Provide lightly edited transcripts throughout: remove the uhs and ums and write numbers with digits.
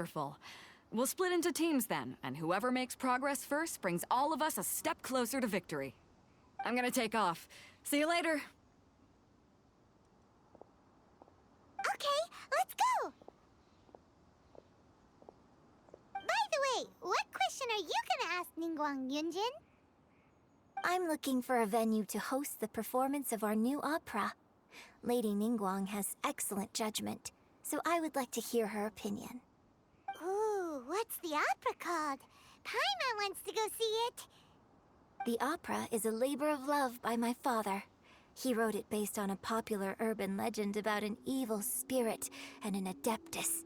Wonderful. We'll split into teams then, and whoever makes progress first brings all of us a step closer to victory. I'm gonna take off. See you later. Okay, let's go! By the way, what question are you gonna ask Ningguang, Yunjin? I'm looking for a venue to host the performance of our new opera. Lady Ningguang has excellent judgment, so I would like to hear her opinion. Ooh, what's the opera called? Paimon wants to go see it. The opera is a labor of love by my father. He wrote it based on a popular urban legend about an evil spirit and an adeptus.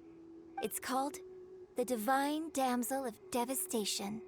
It's called The Divine Damsel of Devastation.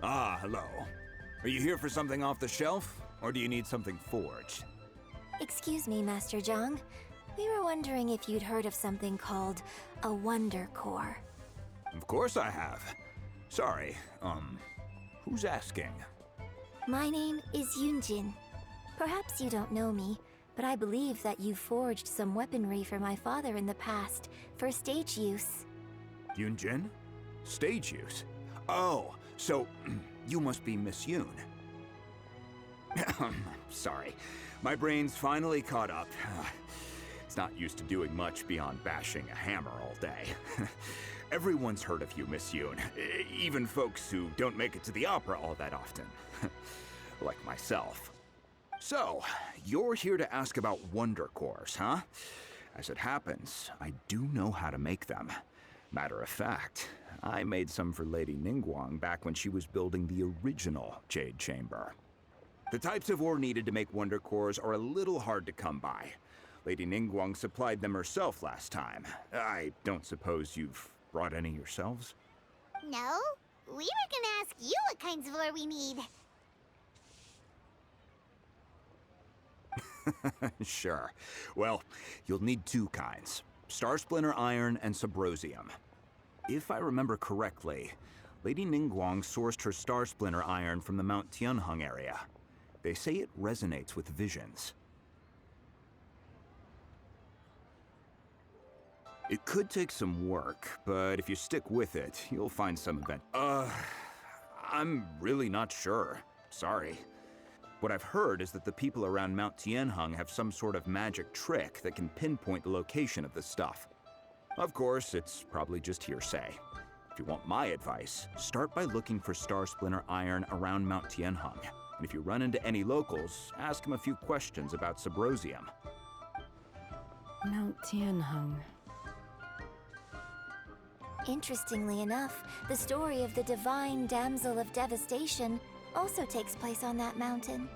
Ah, hello. Are you here for something off the shelf, or do you need something forged? Excuse me, Master Zhang. We were wondering if you'd heard of something called a Wonder Core. Of course I have. Sorry, who's asking? My name is Yunjin. Perhaps you don't know me, but I believe that you forged some weaponry for my father in the past, for stage use. Yunjin? Stage use? Oh, so you must be Miss Yoon. Sorry, my brain's finally caught up. It's not used to doing much beyond bashing a hammer all day. Everyone's heard of you, Miss Yoon, even folks who don't make it to the opera all that often. Like myself. So, you're here to ask about Wonder Cores, huh? As it happens, I do know how to make them. Matter of fact, I made some for Lady Ningguang back when she was building the original Jade Chamber. The types of ore needed to make Wonder Cores are a little hard to come by. Lady Ningguang supplied them herself last time. I don't suppose you've brought any yourselves? No, we were gonna ask you what kinds of ore we need. Sure. Well, you'll need two kinds. Star Splinter Iron and Subrosium. If I remember correctly, Lady Ningguang sourced her Star Splinter Iron from the Mount Tianheng area. They say it resonates with visions. It could take some work, but if you stick with it, you'll find some event. I'm really not sure. Sorry. What I've heard is that the people around Mount Tianheng have some sort of magic trick that can pinpoint the location of the stuff. Of course, it's probably just hearsay. If you want my advice, start by looking for Star Splinter Iron around Mount Tianheng. And if you run into any locals, ask them a few questions about Subrosium. Mount Tianheng. Interestingly enough, the story of the Divine Damsel of Devastation also takes place on that mountain.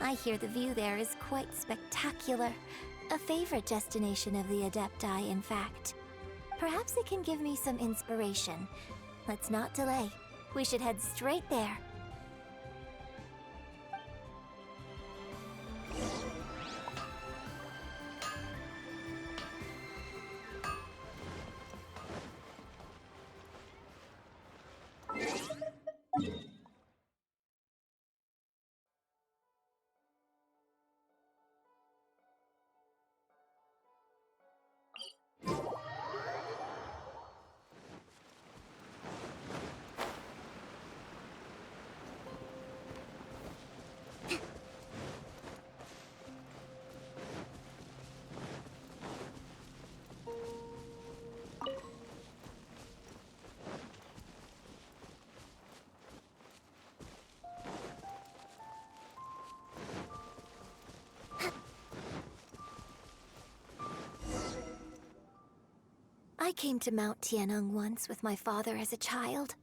I hear the view there is quite spectacular. A favorite destination of the Adepti, in fact. Perhaps it can give me some inspiration. Let's not delay. We should head straight there. I came to Mount Tianheng once with my father as a child.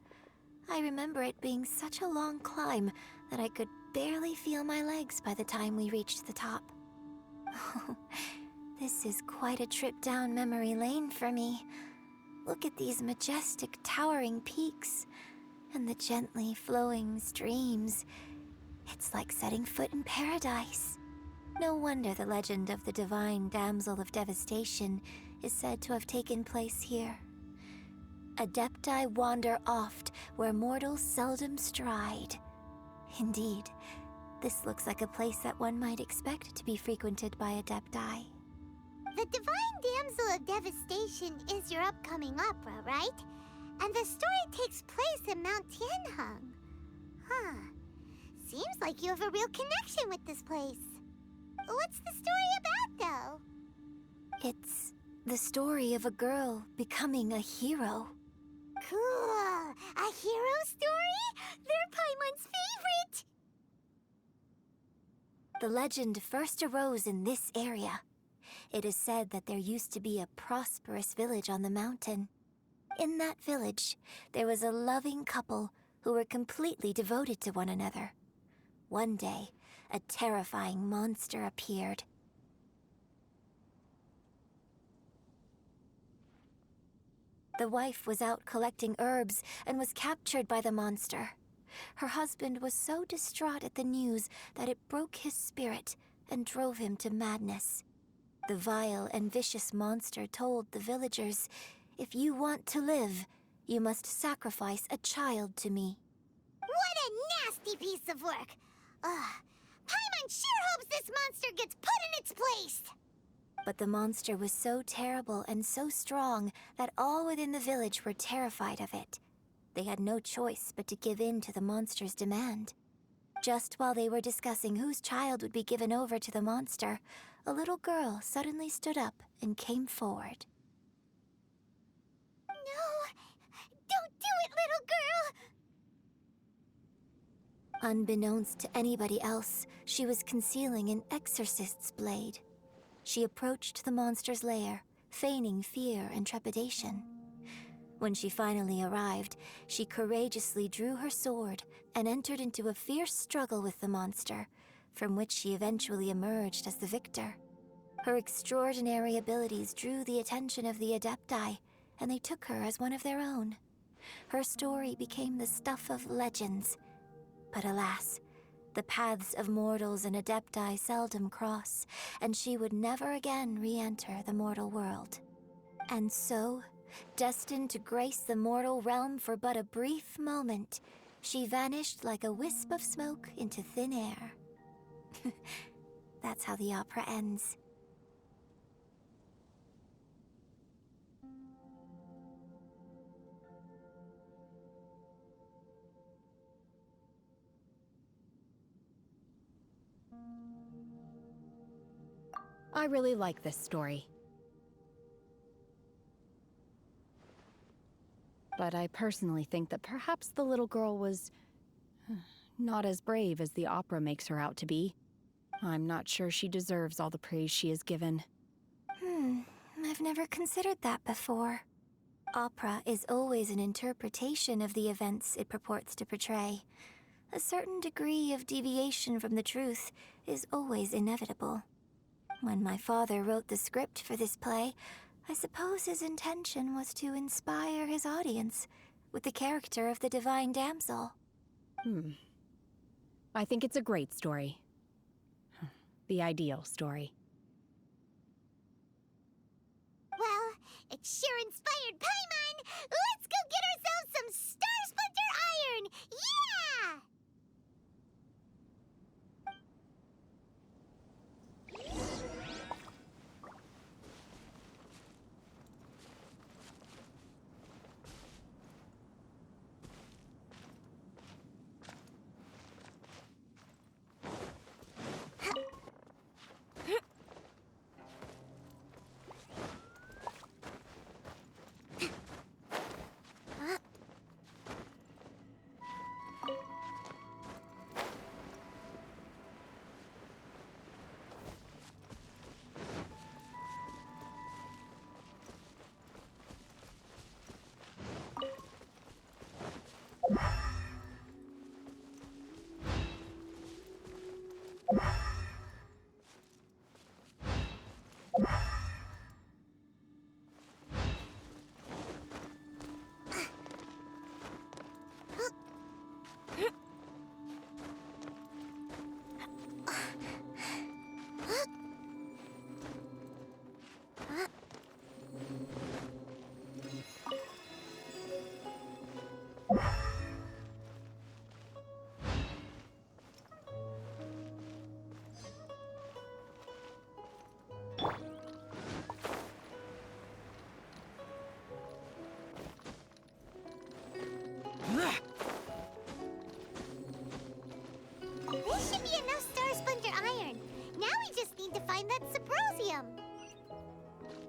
I remember it being such a long climb that I could barely feel my legs by the time we reached the top. Oh, this is quite a trip down memory lane for me. Look at these majestic, towering peaks, and the gently flowing streams. It's like setting foot in paradise. No wonder the legend of the divine damsel of devastation is said to have taken place here. Adepti wander oft where mortals seldom stride. Indeed, this looks like a place that one might expect to be frequented by Adepti. The Divine Damsel of Devastation is your upcoming opera, right? And the story takes place in Mount Tianheng. Huh. Seems like you have a real connection with this place. What's the story about, though? It's the story of a girl becoming a hero. Cool! A hero story? They're Paimon's favorite! The legend first arose in this area. It is said that there used to be a prosperous village on the mountain. In that village, there was a loving couple who were completely devoted to one another. One day, a terrifying monster appeared. The wife was out collecting herbs and was captured by the monster. Her husband was so distraught at the news that it broke his spirit and drove him to madness. The vile and vicious monster told the villagers, "If you want to live, you must sacrifice a child to me." What a nasty piece of work! Paimon sure hopes this monster gets put in its place! But the monster was so terrible and so strong that all within the village were terrified of it. They had no choice but to give in to the monster's demand. Just while they were discussing whose child would be given over to the monster, a little girl suddenly stood up and came forward. No! Don't do it, little girl! Unbeknownst to anybody else, she was concealing an exorcist's blade. She approached the monster's lair, feigning fear and trepidation. When she finally arrived, she courageously drew her sword and entered into a fierce struggle with the monster, from which she eventually emerged as the victor. Her extraordinary abilities drew the attention of the Adepti, and they took her as one of their own. Her story became the stuff of legends. But alas, the paths of mortals and Adepti seldom cross, and she would never again re-enter the mortal world. And so, destined to grace the mortal realm for but a brief moment, she vanished like a wisp of smoke into thin air. That's how the opera ends. I really like this story. But I personally think that perhaps the little girl was not as brave as the opera makes her out to be. I'm not sure she deserves all the praise she is given. I've never considered that before. Opera is always an interpretation of the events it purports to portray. A certain degree of deviation from the truth is always inevitable. When my father wrote the script for this play, I suppose his intention was to inspire his audience with the character of the Divine Damsel. I think it's a great story. The ideal story. Well, it sure inspired Paimon! Let's go get ourselves some Star Splinter Iron! Yeah!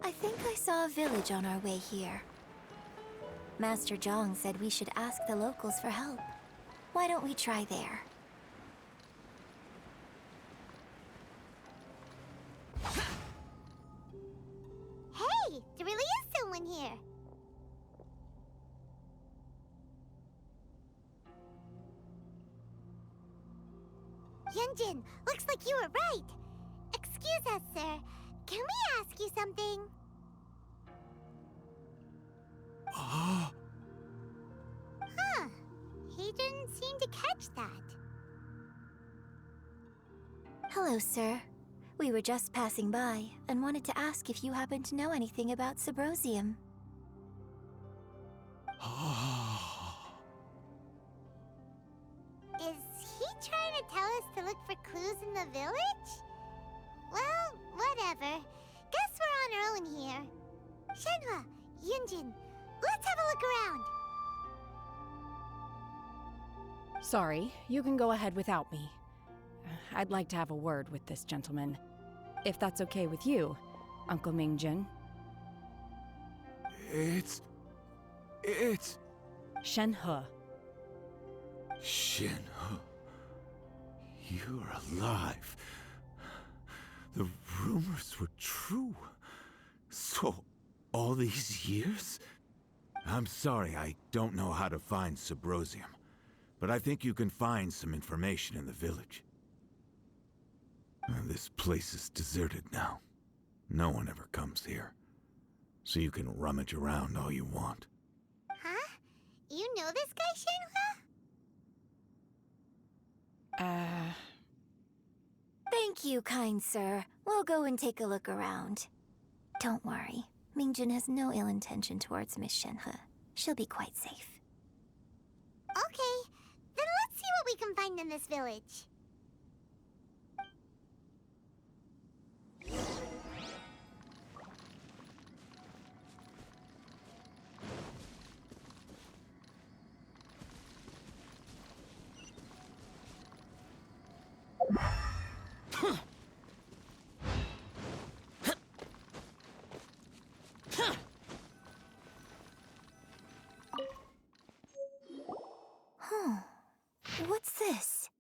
I think I saw a village on our way here. Master Zhang said we should ask the locals for help. Why don't we try there? Hey, there really is someone here. Yunjin, looks like you were right. Excuse us, sir. Can we ask you something? Huh. He didn't seem to catch that. Hello, sir. We were just passing by and wanted to ask if you happen to know anything about Subrosium. Is he trying to tell us to look for clues in the village? Well, whatever. Guess we're on our own here. Shenhua, Yunjin, let's have a look around. Sorry, you can go ahead without me. I'd like to have a word with this gentleman. If that's okay with you, Uncle Mingjin. It's... Shenhe. Shinho. You're alive. The rumors were true. So, all these years? I'm sorry, I don't know how to find Subrosium, but I think you can find some information in the village. This place is deserted now. No one ever comes here. So you can rummage around all you want. Huh? You know this guy, Shenhua? Thank you, kind sir. We'll go and take a look around. Don't worry. Mingjin has no ill intention towards Miss Shenhe. She'll be quite safe. Okay, then let's see what we can find in this village. What's this?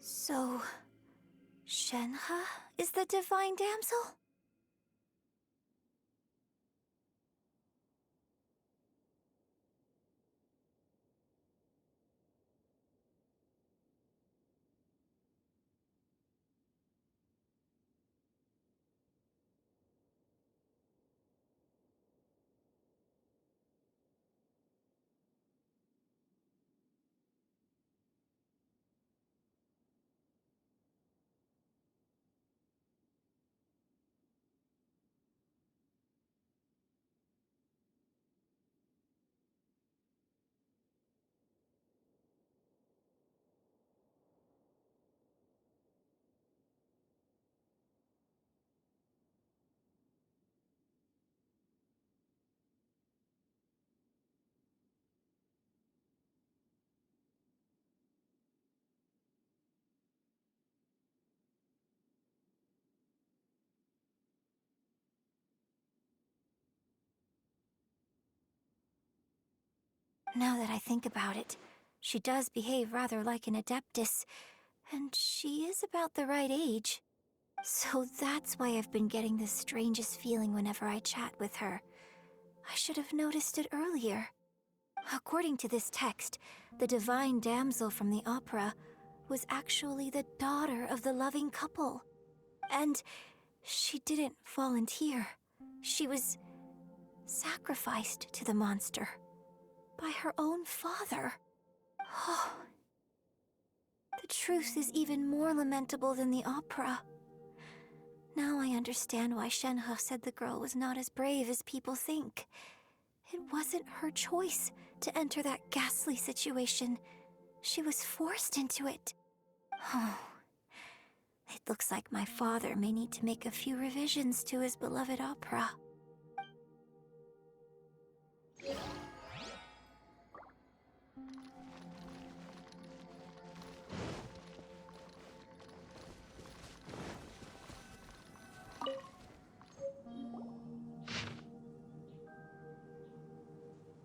So, Shenhe is the divine damsel? Now that I think about it, she does behave rather like an Adeptus, and she is about the right age. So that's why I've been getting the strangest feeling whenever I chat with her. I should have noticed it earlier. According to this text, the divine damsel from the opera was actually the daughter of the loving couple. And she didn't volunteer. She was sacrificed to the monster by her own father. Oh, the truth is even more lamentable than the opera. Now I understand why Shenhe said the girl was not as brave as people think. It wasn't her choice to enter that ghastly situation. She was forced into it. Oh, it looks like my father may need to make a few revisions to his beloved opera.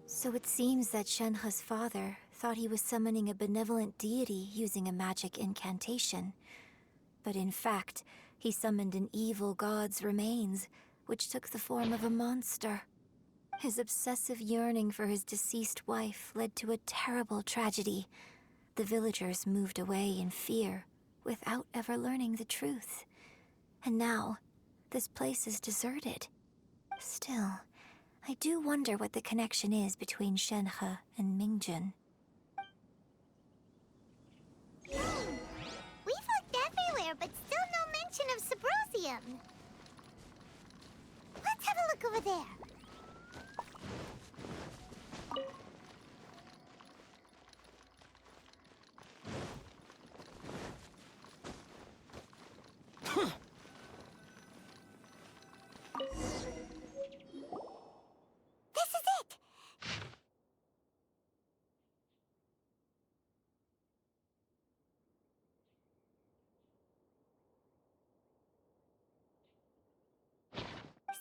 So it seems that Shenhe's father thought he was summoning a benevolent deity using a magic incantation. But in fact, he summoned an evil god's remains, which took the form of a monster. His obsessive yearning for his deceased wife led to a terrible tragedy. The villagers moved away in fear, without ever learning the truth. And now, this place is deserted. Still, I do wonder what the connection is between Shenhe and Mingjun. We've looked everywhere, but still no mention of Sabrosium. Let's have a look over there. This is it!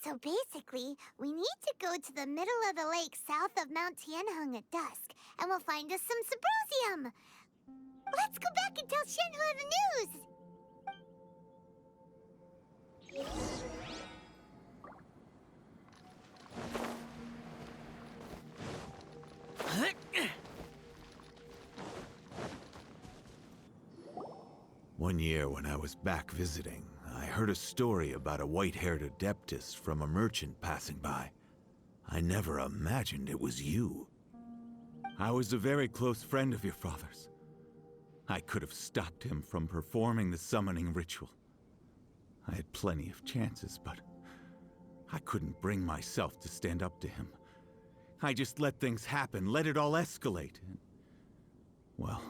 So basically, we need to go to the middle of the lake south of Mount Tianheng at dusk, and we'll find us some Sabrosium! Let's go back and tell Shenhe the news! One year when I was back visiting, I heard a story about a white-haired Adeptus from a merchant passing by. I never imagined it was you. I was a very close friend of your father's. I could have stopped him from performing the summoning ritual. I had plenty of chances, but I couldn't bring myself to stand up to him. I just let things happen, let it all escalate. And, well,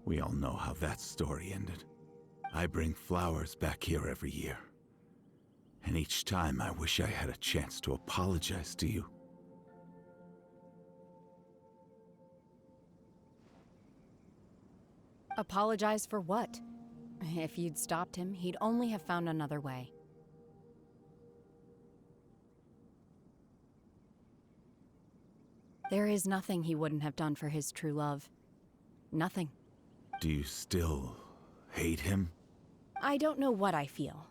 we all know how that story ended. I bring flowers back here every year. And each time I wish I had a chance to apologize to you. Apologize for what? If you'd stopped him, he'd only have found another way. There is nothing he wouldn't have done for his true love. Nothing. Do you still hate him? I don't know what I feel.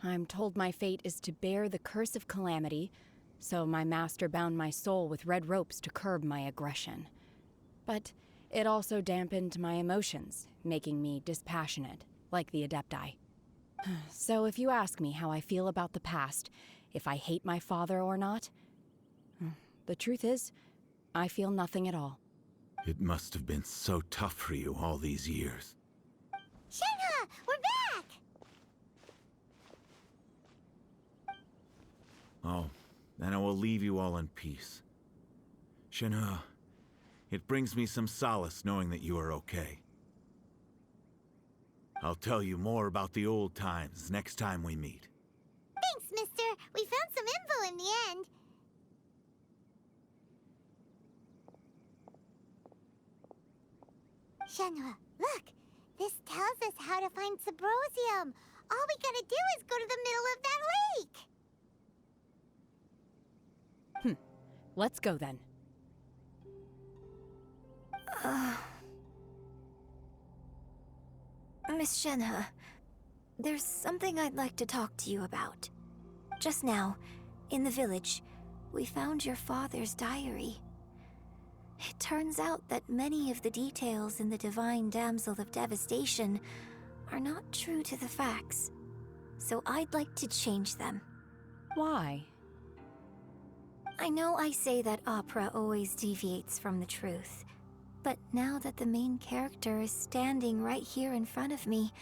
I'm told my fate is to bear the curse of calamity, so my master bound my soul with red ropes to curb my aggression. But it also dampened my emotions, making me dispassionate, like the Adepti. So if you ask me how I feel about the past, if I hate my father or not, the truth is, I feel nothing at all. It must have been so tough for you all these years. Shenhe, we're back! Oh, then I will leave you all in peace. Shenhe, it brings me some solace knowing that you are okay. I'll tell you more about the old times next time we meet. Thanks, mister. We found some info in the end. Shenhe, look! This tells us how to find Sabrosium. All we gotta do is go to the middle of that lake. Let's go then. Miss Shenhe, there's something I'd like to talk to you about. Just now, in the village, we found your father's diary. It turns out that many of the details in the Divine Damsel of Devastation are not true to the facts. So I'd like to change them. Why? I know I say that opera always deviates from the truth, but now that the main character is standing right here in front of me,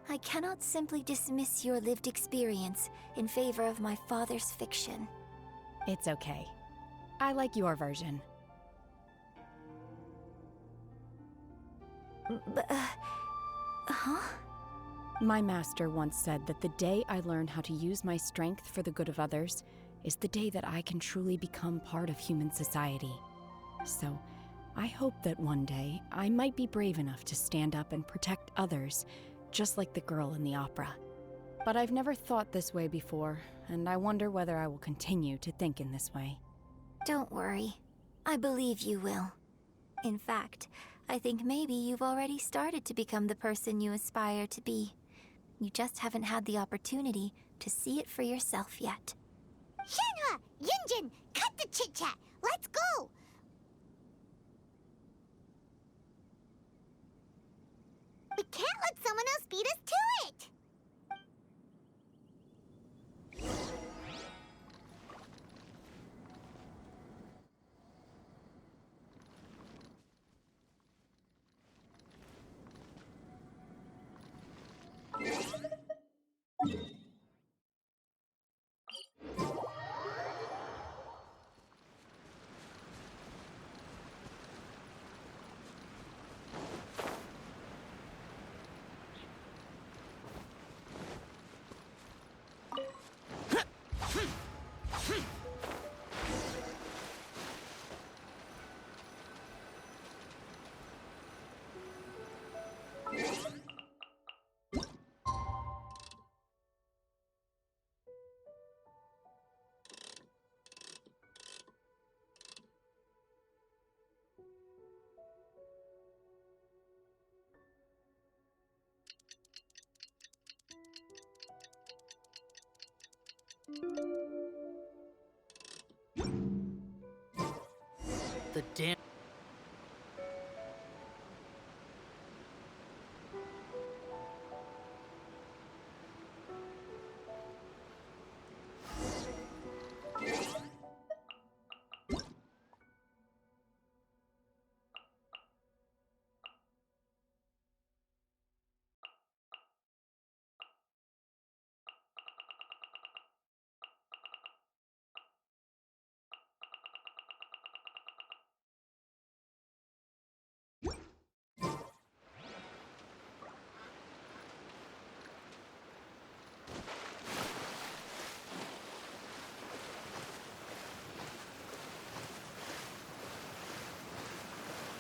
I cannot simply dismiss your lived experience in favor of my father's fiction. It's okay. I like your version. Huh? My master once said that the day I learn how to use my strength for the good of others is the day that I can truly become part of human society. So, I hope that one day I might be brave enough to stand up and protect others, just like the girl in the opera. But I've never thought this way before, and I wonder whether I will continue to think in this way. Don't worry. I believe you will. In fact, I think maybe you've already started to become the person you aspire to be. You just haven't had the opportunity to see it for yourself yet. Shenhe! Yunjin! Cut the chit-chat! Let's go! We can't let someone else beat us to it! The damn.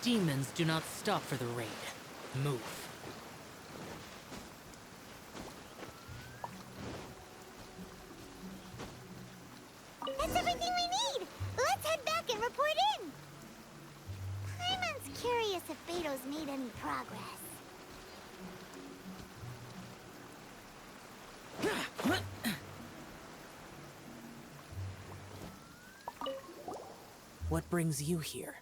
Demons do not stop for the raid. Move. That's everything we need! Let's head back and report in! Paimon's curious if Beto's made any progress. What brings you here?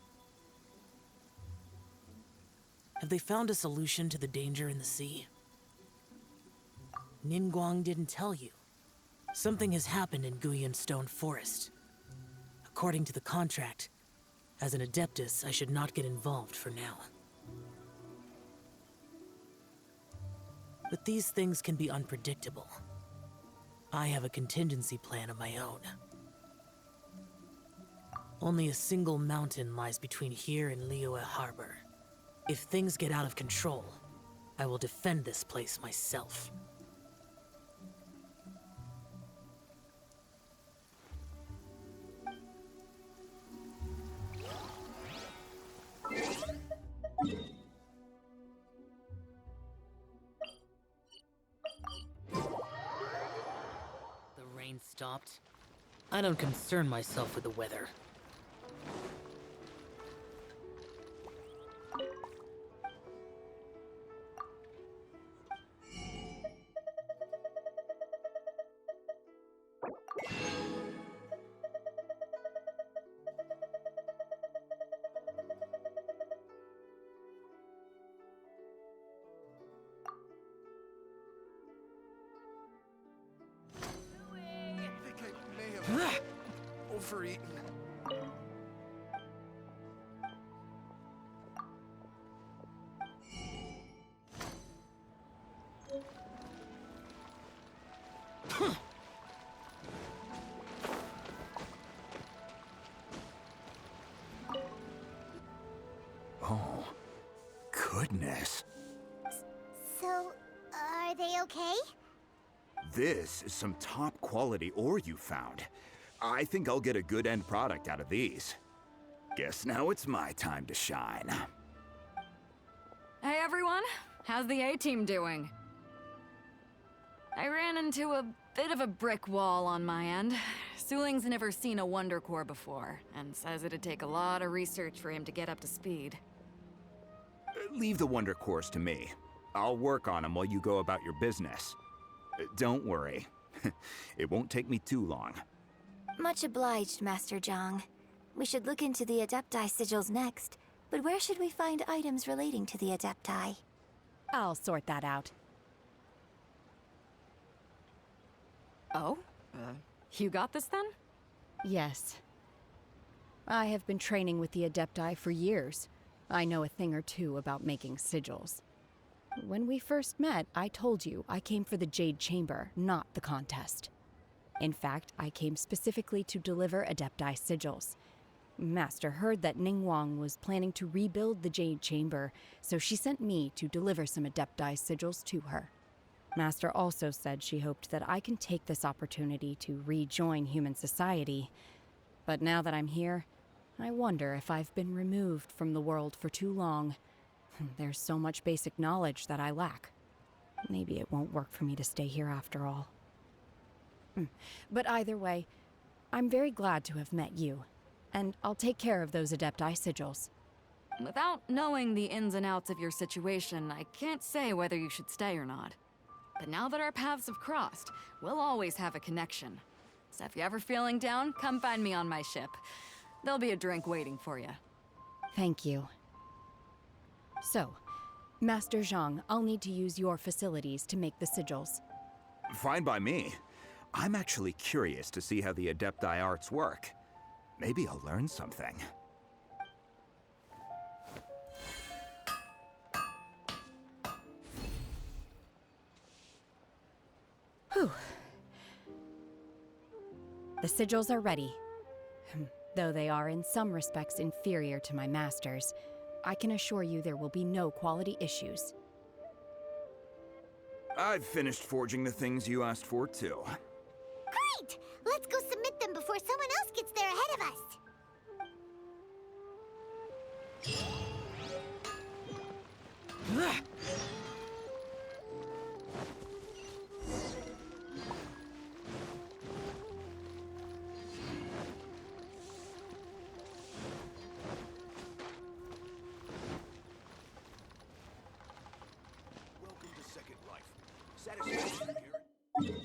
Have they found a solution to the danger in the sea? Ningguang didn't tell you. Something has happened in Guyan Stone Forest. According to the contract, as an Adeptus, I should not get involved for now. But these things can be unpredictable. I have a contingency plan of my own. Only a single mountain lies between here and Liyue Harbor. If things get out of control, I will defend this place myself. The rain stopped. I don't concern myself with the weather. for eating. Oh, goodness. So, are they okay? This is some top quality ore you found. I think I'll get a good end product out of these. Guess now it's my time to shine. Hey everyone, how's the A-team doing? I ran into a bit of a brick wall on my end. Suling's never seen a Wonder Core before, and says it'd take a lot of research for him to get up to speed. Leave the Wonder Cores to me. I'll work on them while you go about your business. Don't worry. It won't take me too long. Much obliged, Master Zhang. We should look into the Adepti sigils next, but where should we find items relating to the Adepti? I'll sort that out. Oh? You got this then? Yes. I have been training with the Adepti for years. I know a thing or two about making sigils. When we first met, I told you I came for the Jade Chamber, not the contest. In fact, I came specifically to deliver Adepti sigils. Master heard that Ningguang was planning to rebuild the Jade Chamber, so she sent me to deliver some Adepti sigils to her. Master also said she hoped that I can take this opportunity to rejoin human society. But now that I'm here, I wonder if I've been removed from the world for too long. There's so much basic knowledge that I lack. Maybe it won't work for me to stay here after all. But either way, I'm very glad to have met you, and I'll take care of those Adepti sigils. Without knowing the ins and outs of your situation, I can't say whether you should stay or not. But now that our paths have crossed, we'll always have a connection. So if you're ever feeling down, come find me on my ship. There'll be a drink waiting for you. Thank you. So, Master Zhang, I'll need to use your facilities to make the sigils. Fine by me. I'm actually curious to see how the Adepti arts work. Maybe I'll learn something. Whew. The sigils are ready. Though they are in some respects inferior to my master's, I can assure you there will be no quality issues. I've finished forging the things you asked for, too. Great! Let's go submit them before someone else gets there ahead of us. Welcome to Second Life. Satisfaction here.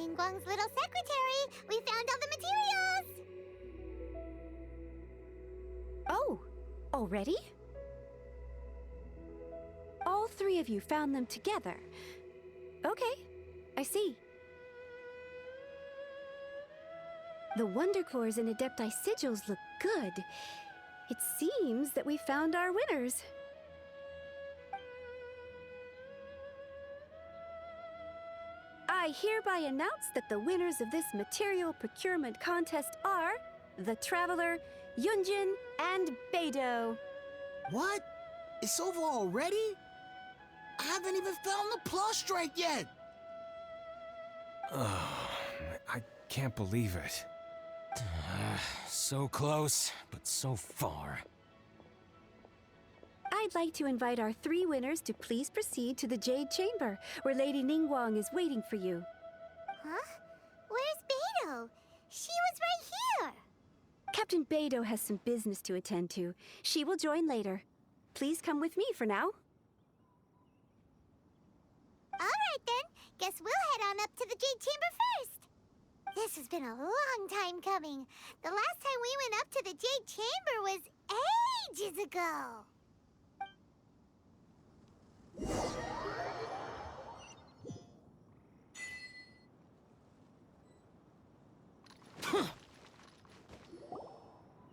Ningguang's little secretary. We found all the materials. Oh, already? All three of you found them together. Okay, I see. The Wonder Cores and Adepti sigils look good. It seems that we found our winners. I hereby announce that the winners of this material procurement contest are the Traveler, Yunjin, and Beidou. What? It's over already? I haven't even found the plus strike yet! I can't believe it. So close, but so far. I'd like to invite our three winners to please proceed to the Jade Chamber, where Lady Ningguang is waiting for you. Huh? Where's Beidou? She was right here. Captain Beidou has some business to attend to. She will join later. Please come with me for now. All right then. Guess we'll head on up to the Jade Chamber first. This has been a long time coming. The last time we went up to the Jade Chamber was ages ago.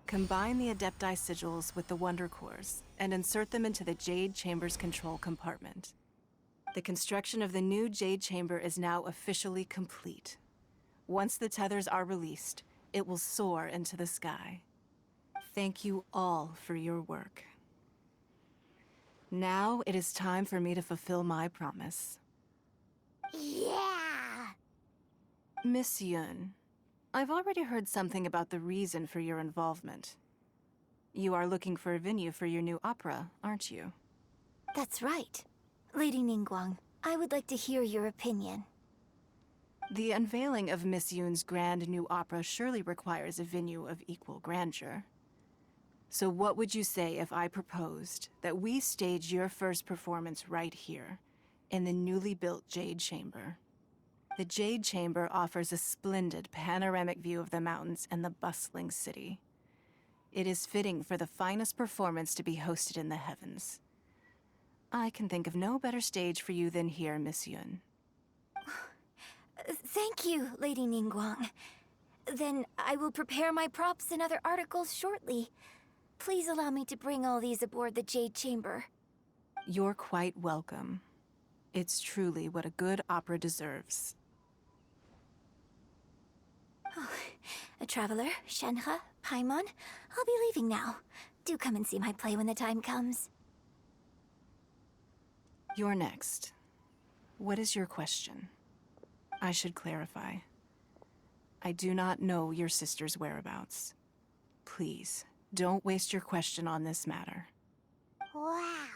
Combine the Adepti sigils with the Wonder Cores and insert them into the Jade Chamber's control compartment. The construction of the new Jade Chamber is now officially complete. Once the tethers are released, it will soar into the sky. Thank you all for your work. Now it is time for me to fulfill my promise. Yeah! Miss Yun, I've already heard something about the reason for your involvement. You are looking for a venue for your new opera, aren't you? That's right. Lady Ningguang, I would like to hear your opinion. The unveiling of Miss Yun's grand new opera surely requires a venue of equal grandeur. So what would you say if I proposed that we stage your first performance right here, in the newly built Jade Chamber? The Jade Chamber offers a splendid panoramic view of the mountains and the bustling city. It is fitting for the finest performance to be hosted in the heavens. I can think of no better stage for you than here, Miss Yun. Thank you, Lady Ningguang. Then I will prepare my props and other articles shortly. Please allow me to bring all these aboard the Jade Chamber. You're quite welcome. It's truly what a good opera deserves. A traveler, Shenhe, Paimon, I'll be leaving now. Do come and see my play when the time comes. You're next. What is your question? I should clarify. I do not know your sister's whereabouts. Please, don't waste your question on this matter. Wow.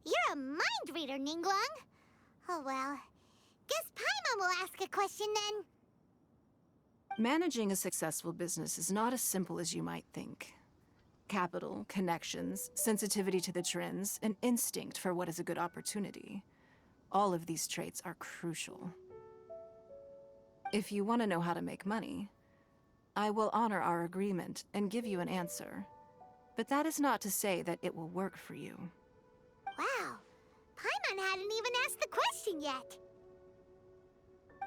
You're a mind reader, Ningguang. Oh well. Guess Paimon will ask a question then. Managing a successful business is not as simple as you might think. Capital, connections, sensitivity to the trends, an instinct for what is a good opportunity. All of these traits are crucial. If you want to know how to make money, I will honor our agreement and give you an answer. But that is not to say that it will work for you. Wow. Paimon hadn't even asked the question yet.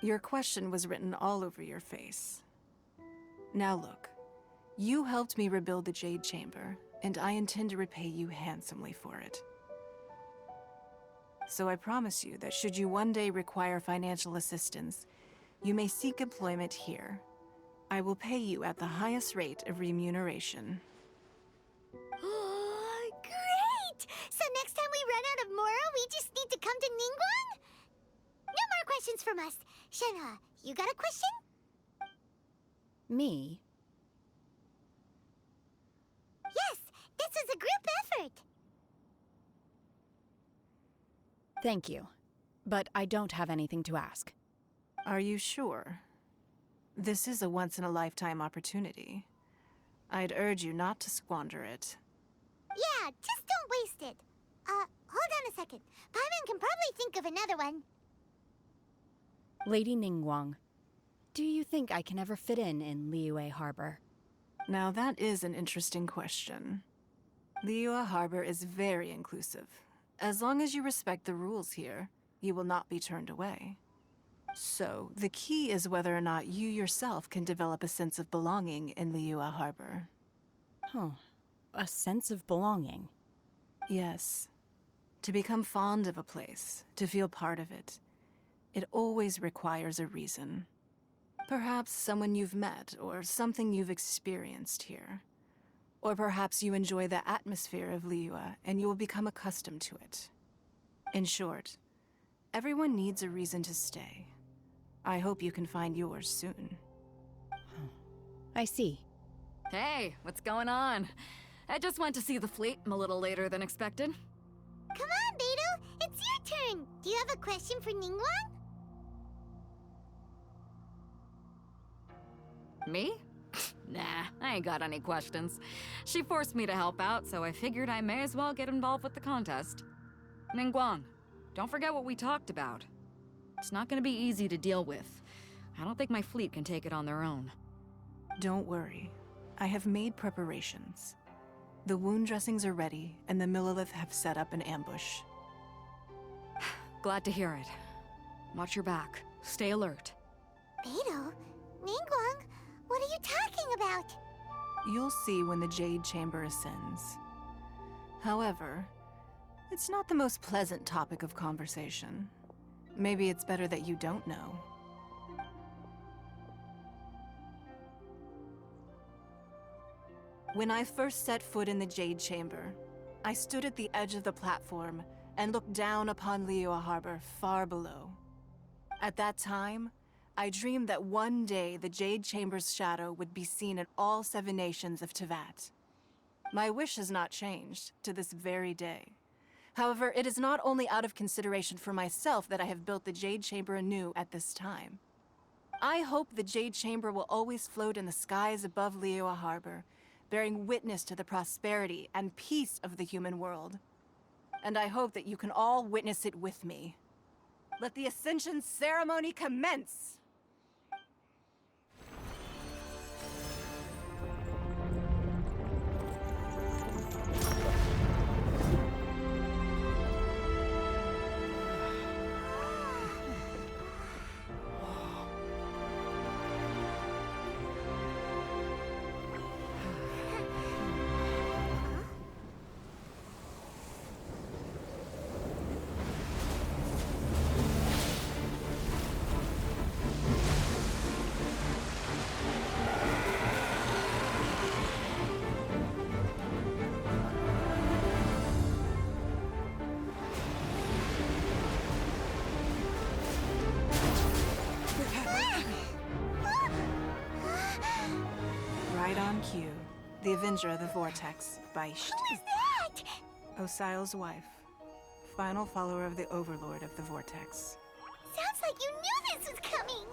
Your question was written all over your face. Now look, you helped me rebuild the Jade Chamber, and I intend to repay you handsomely for it. So I promise you that should you one day require financial assistance, you may seek employment here. I will pay you at the highest rate of remuneration. Great! So next time we run out of Mora, we just need to come to Ningguang? No more questions from us. Shenhe, you got a question? Me? Yes, this is a group effort. Thank you. But I don't have anything to ask. Are you sure? This is a once-in-a-lifetime opportunity. I'd urge you not to squander it. Yeah, just don't waste it. Hold on a second. Paimon can probably think of another one. Lady Ningguang, Do you think I can ever fit in Liyue Harbor? Now that is an interesting question. Liyue Harbor is very inclusive. As long as you respect the rules here, you will not be turned away. So, the key is whether or not you yourself can develop a sense of belonging in Liyue Harbor. Huh. A sense of belonging. Yes. To become fond of a place, to feel part of it, it always requires a reason. Perhaps someone you've met, or something you've experienced here. Or perhaps you enjoy the atmosphere of Liyue, and you will become accustomed to it. In short, everyone needs a reason to stay. I hope you can find yours soon. I see. Hey, what's going on? I just went to see the fleet a little later than expected. Come on, Beto! It's your turn! Do you have a question for Ningguang? Me? Nah, I ain't got any questions. She forced me to help out, so I figured I may as well get involved with the contest. Ningguang, don't forget what we talked about. It's not gonna be easy to deal with. I don't think my fleet can take it on their own. Don't worry. I have made preparations. The wound dressings are ready, and the Millilith have set up an ambush. Glad to hear it. Watch your back. Stay alert. Beto? Ningguang? What are you talking about? You'll see when the Jade Chamber ascends. However, it's not the most pleasant topic of conversation. Maybe it's better that you don't know. When I first set foot in the Jade Chamber, I stood at the edge of the platform and looked down upon Liyue Harbor far below. At that time, I dreamed that one day the Jade Chamber's shadow would be seen in all 7 nations of Tevat. My wish has not changed to this very day. However, it is not only out of consideration for myself that I have built the Jade Chamber anew at this time. I hope the Jade Chamber will always float in the skies above Liyue Harbor, bearing witness to the prosperity and peace of the human world. And I hope that you can all witness it with me. Let the Ascension ceremony commence! Right on cue. The Avenger of the Vortex, Beisht. Who is that? Osial's wife. Final follower of the Overlord of the Vortex. Sounds like you knew this was coming!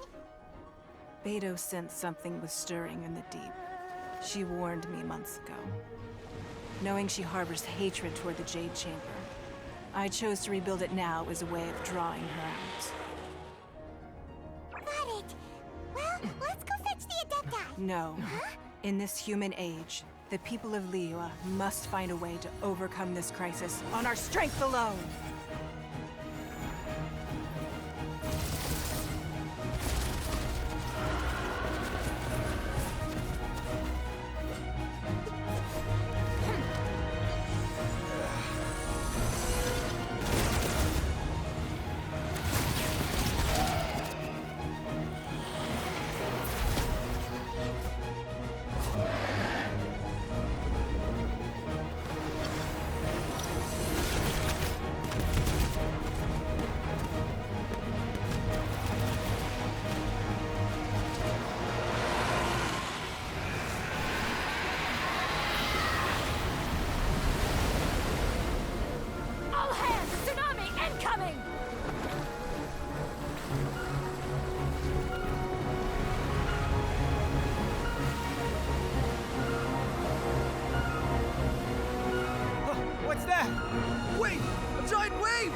Beto sensed something was stirring in the deep. She warned me months ago. Knowing she harbors hatred toward the Jade Chamber, I chose to rebuild it now as a way of drawing her out. Got it. Well, let's go fetch the Adepti. No. Huh? In this human age, the people of Liyue must find a way to overcome this crisis on our strength alone! All hands! Tsunami incoming! What's that? Wait! A giant wave!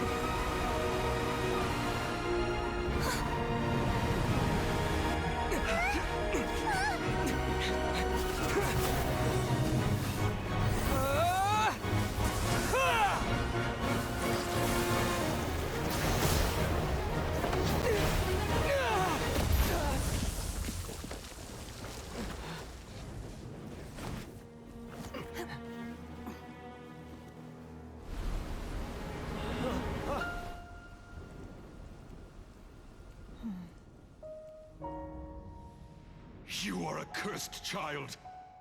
You are a cursed child.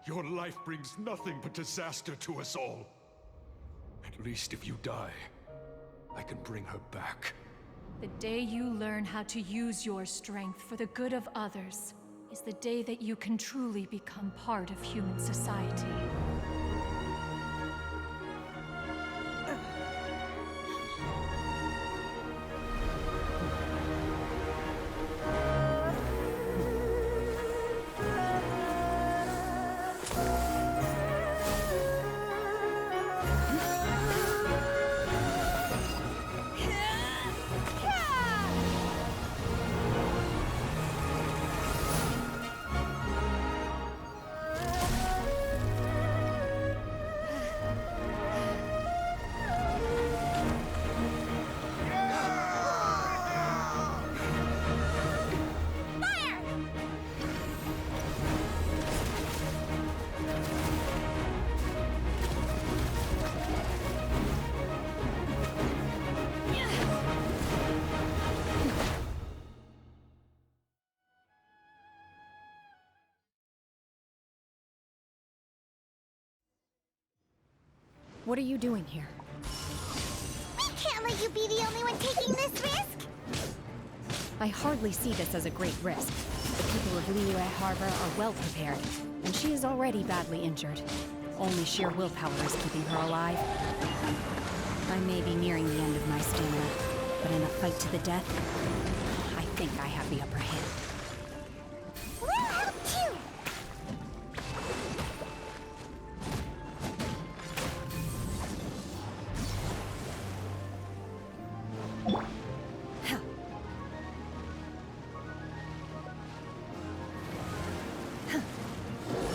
Your life brings nothing but disaster to us all. At least if you die, I can bring her back. The day you learn how to use your strength for the good of others is the day that you can truly become part of human society. What are you doing here? We can't let you be the only one taking this risk! I hardly see this as a great risk. The people of Liyue Harbor are well prepared, and she is already badly injured. Only sheer willpower is keeping her alive. I may be nearing the end of my stamina, but in a fight to the death, I think I have the upper hand. We'll help too!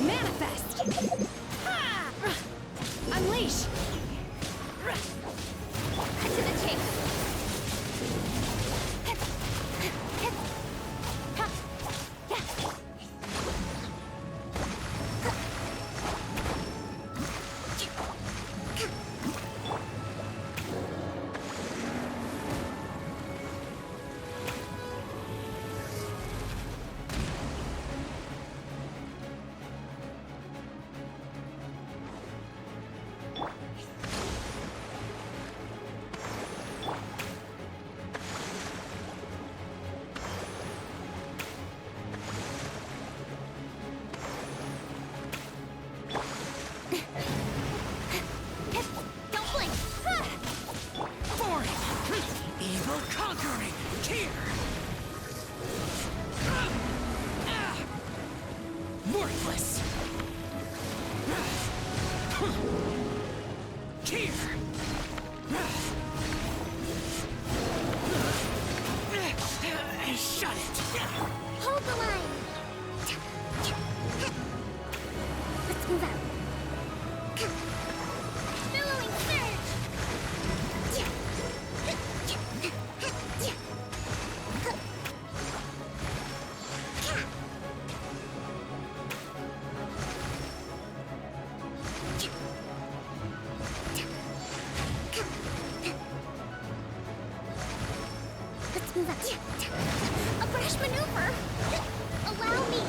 Manifest! Unleash! Cut to the chase! Evil conquering! Here! Worthless! Here! Shut it! Hold the line! Let's move out. Billowing surge! Let's move out. A brash maneuver! Allow me!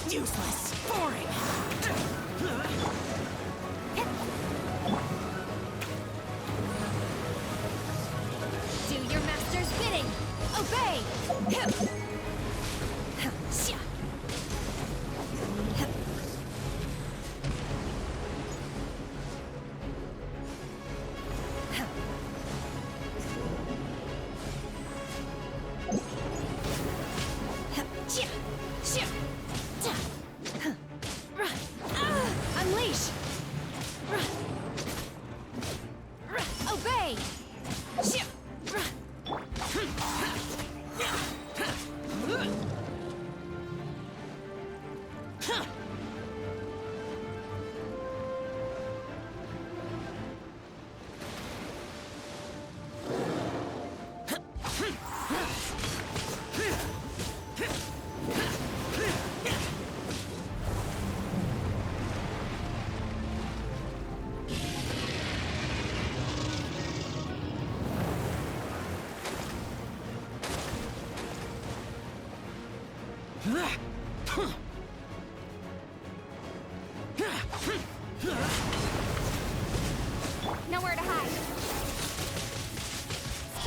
Useless! Boring! Do your master's bidding! Obey! Unleash! Obey!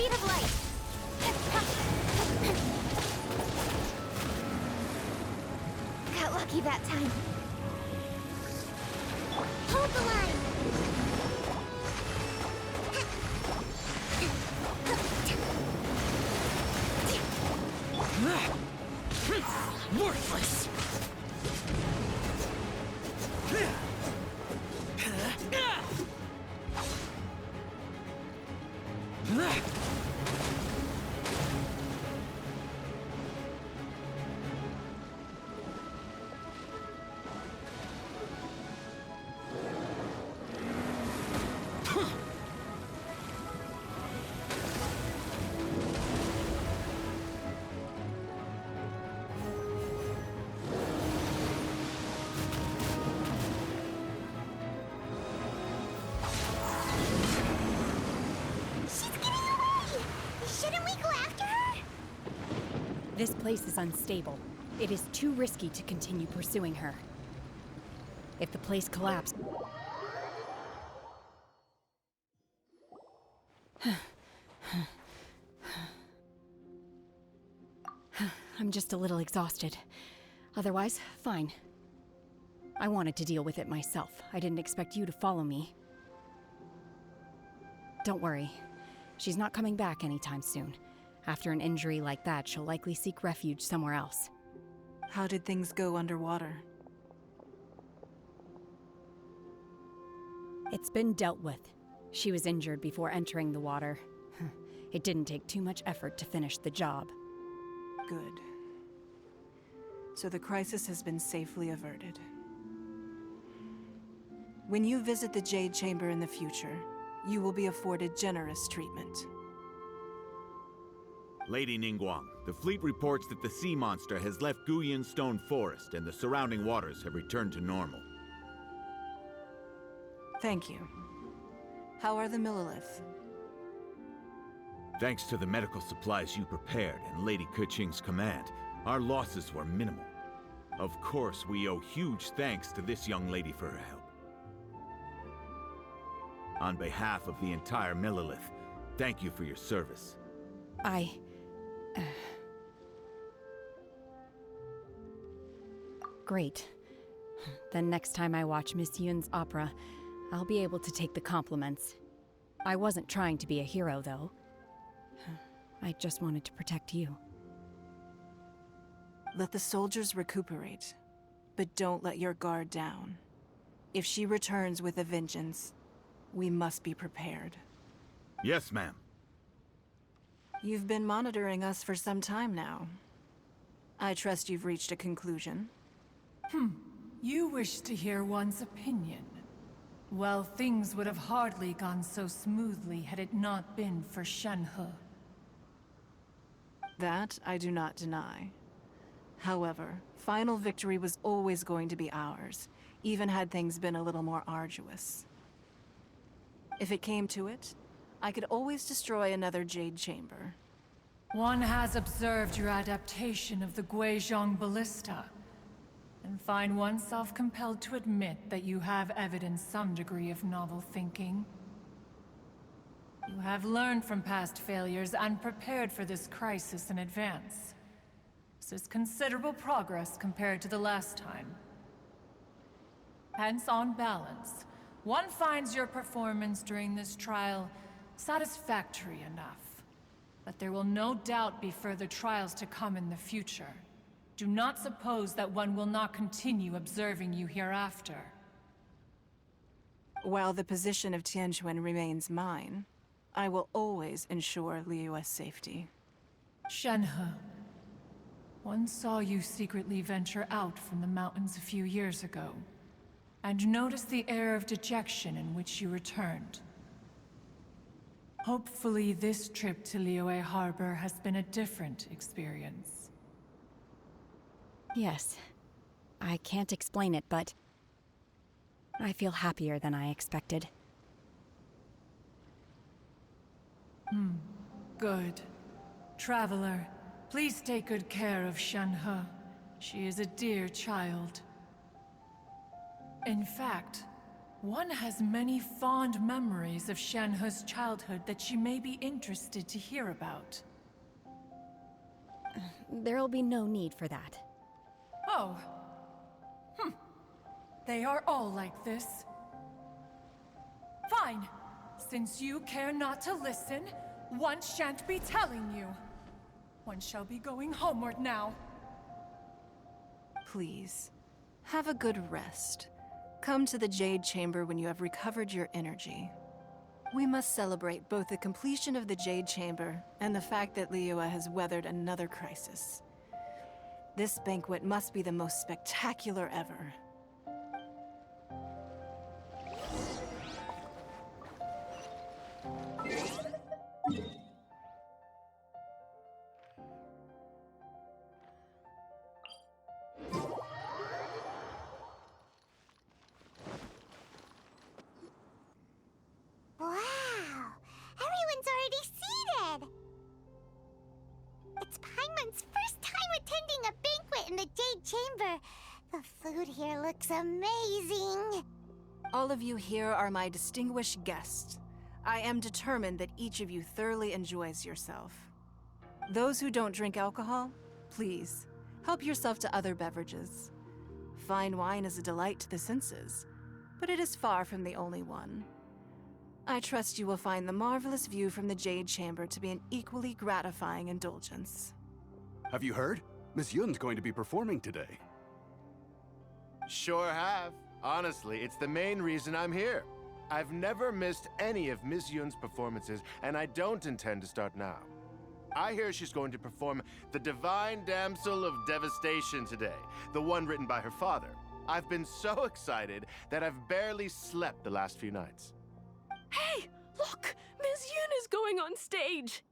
speed of light. Got lucky that time. Hold the line. Worthless! Shouldn't we go after her? This place is unstable. It is too risky to continue pursuing her. If the place collapsed... I'm just a little exhausted. Otherwise, fine. I wanted to deal with it myself. I didn't expect you to follow me. Don't worry. She's not coming back anytime soon. After an injury like that, she'll likely seek refuge somewhere else. How did things go underwater? It's been dealt with. She was injured before entering the water. It didn't take too much effort to finish the job. Good. So the crisis has been safely averted. When you visit the Jade Chamber in the future, you will be afforded generous treatment. Lady Ningguang, the fleet reports that the sea monster has left Guyun Stone Forest and the surrounding waters have returned to normal. Thank you. How are the Millilith? Thanks to the medical supplies you prepared and Lady Keqing's command, our losses were minimal. Of course, we owe huge thanks to this young lady for her help. On behalf of the entire Millilith, thank you for your service. Great. Then next time I watch Miss Yun's opera, I'll be able to take the compliments. I wasn't trying to be a hero, though. I just wanted to protect you. Let the soldiers recuperate, but don't let your guard down. If she returns with a vengeance, we must be prepared. Yes, ma'am. You've been monitoring us for some time now. I trust you've reached a conclusion. You wish to hear one's opinion. Well, things would have hardly gone so smoothly had it not been for Shenhe. That I do not deny. However, final victory was always going to be ours, even had things been a little more arduous. If it came to it, I could always destroy another Jade Chamber. One has observed your adaptation of the Guizhong Ballista, and find oneself compelled to admit that you have evidenced some degree of novel thinking. You have learned from past failures and prepared for this crisis in advance. This is considerable progress compared to the last time. Hence, on balance, one finds your performance during this trial satisfactory enough. But there will no doubt be further trials to come in the future. Do not suppose that one will not continue observing you hereafter. While the position of Tianquan remains mine, I will always ensure Liyue's safety. Shenhe, one saw you secretly venture out from the mountains a few years ago, and noticed the air of dejection in which you returned. Hopefully this trip to Liyue Harbor has been a different experience. Yes. I can't explain it, but I feel happier than I expected. Good. Traveler, please take good care of Shenhe. She is a dear child. In fact, One has many fond memories of Shenhe's childhood that she may be interested to hear about. There'll be no need for that. Oh. They are all like this. Fine. Since you care not to listen, one shan't be telling you. One shall be going homeward now. Please, have a good rest. Come to the Jade Chamber when you have recovered your energy. We must celebrate both the completion of the Jade Chamber and the fact that Liyue has weathered another crisis. This banquet must be the most spectacular ever. Wow! Everyone's already seated! It's Paimon's first time attending a banquet in the Jade Chamber. The food here looks amazing. All of you here are my distinguished guests. I am determined that each of you thoroughly enjoys yourself. Those who don't drink alcohol, please, help yourself to other beverages. Fine wine is a delight to the senses, but it is far from the only one. I trust you will find the marvelous view from the Jade Chamber to be an equally gratifying indulgence. Have you heard? Miss Yun's going to be performing today. Sure have. Honestly, it's the main reason I'm here. I've never missed any of Miss Yun's performances, and I don't intend to start now. I hear she's going to perform The Divine Damsel of Devastation today, the one written by her father. I've been so excited that I've barely slept the last few nights. Hey, look! Miss Yun is going on stage!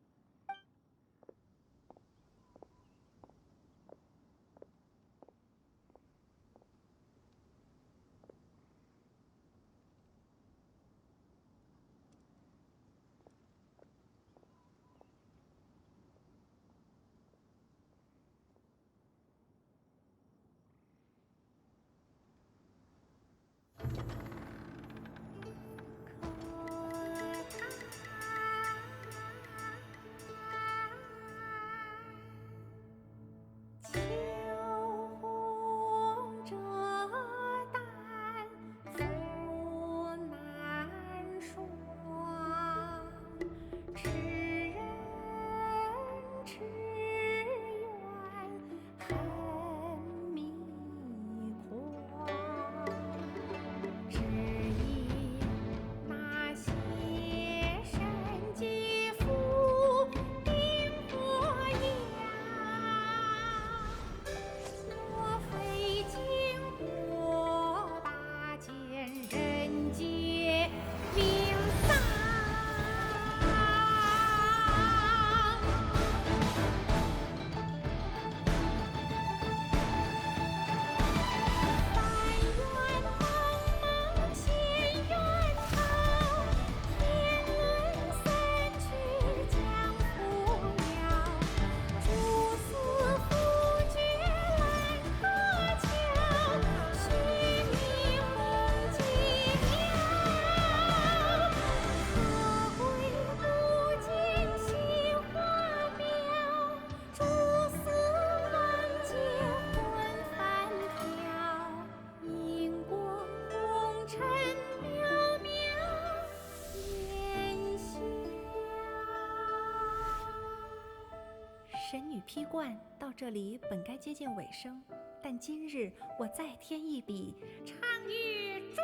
神女披冠到这里本该接近尾声，但今日我再添一笔，唱与诸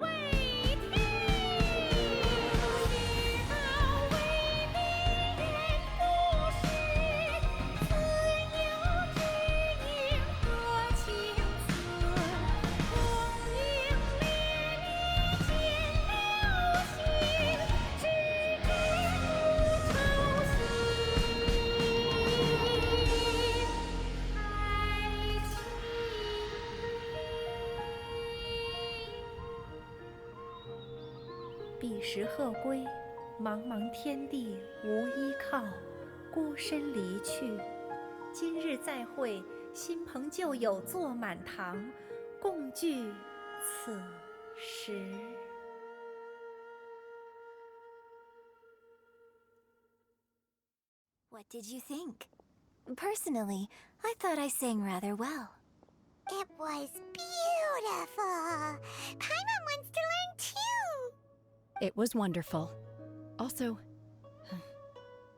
位听。知道为民人不是，自有知音多情思。功名烈烈见了心，只知不愁心。彼时鹤归，茫茫天地无依靠，孤身离去。今日再会，新朋旧友坐满堂，共聚此 10。What did you think? Personally, I thought I sang rather well. It was beautiful. Paimon wants to learn too. It was wonderful. Also,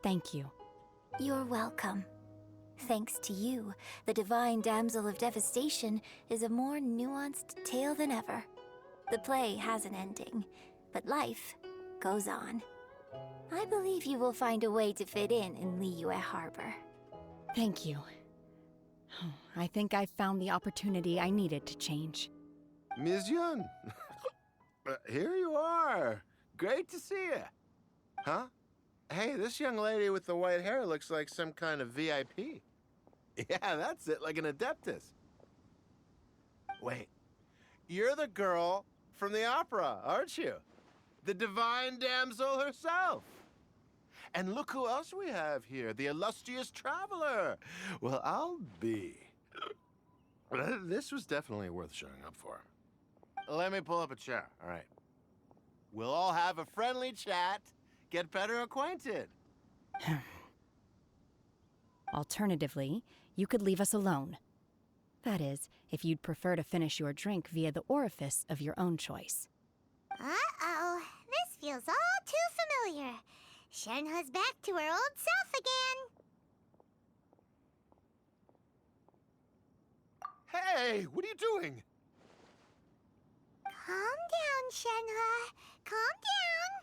thank you. You're welcome. Thanks to you, the Divine Damsel of Devastation is a more nuanced tale than ever. The play has an ending, but life goes on. I believe you will find a way to fit in Liyue Harbor. Thank you. I think I've found the opportunity I needed to change. Ms. Yun, here you are. Great to see you. Huh? Hey, this young lady with the white hair looks like some kind of VIP. Yeah, that's it, like an Adeptus. Wait, you're the girl from the opera, aren't you? The Divine Damsel herself. And look who else we have here, the illustrious traveler. Well, I'll be. This was definitely worth showing up for. Let me pull up a chair, all right? We'll all have a friendly chat, get better acquainted. Alternatively, you could leave us alone. That is, if you'd prefer to finish your drink via the orifice of your own choice. Uh-oh, this feels all too familiar. Shenhe's back to her old self again. Hey, what are you doing? Calm down, Shenhe. Calm down.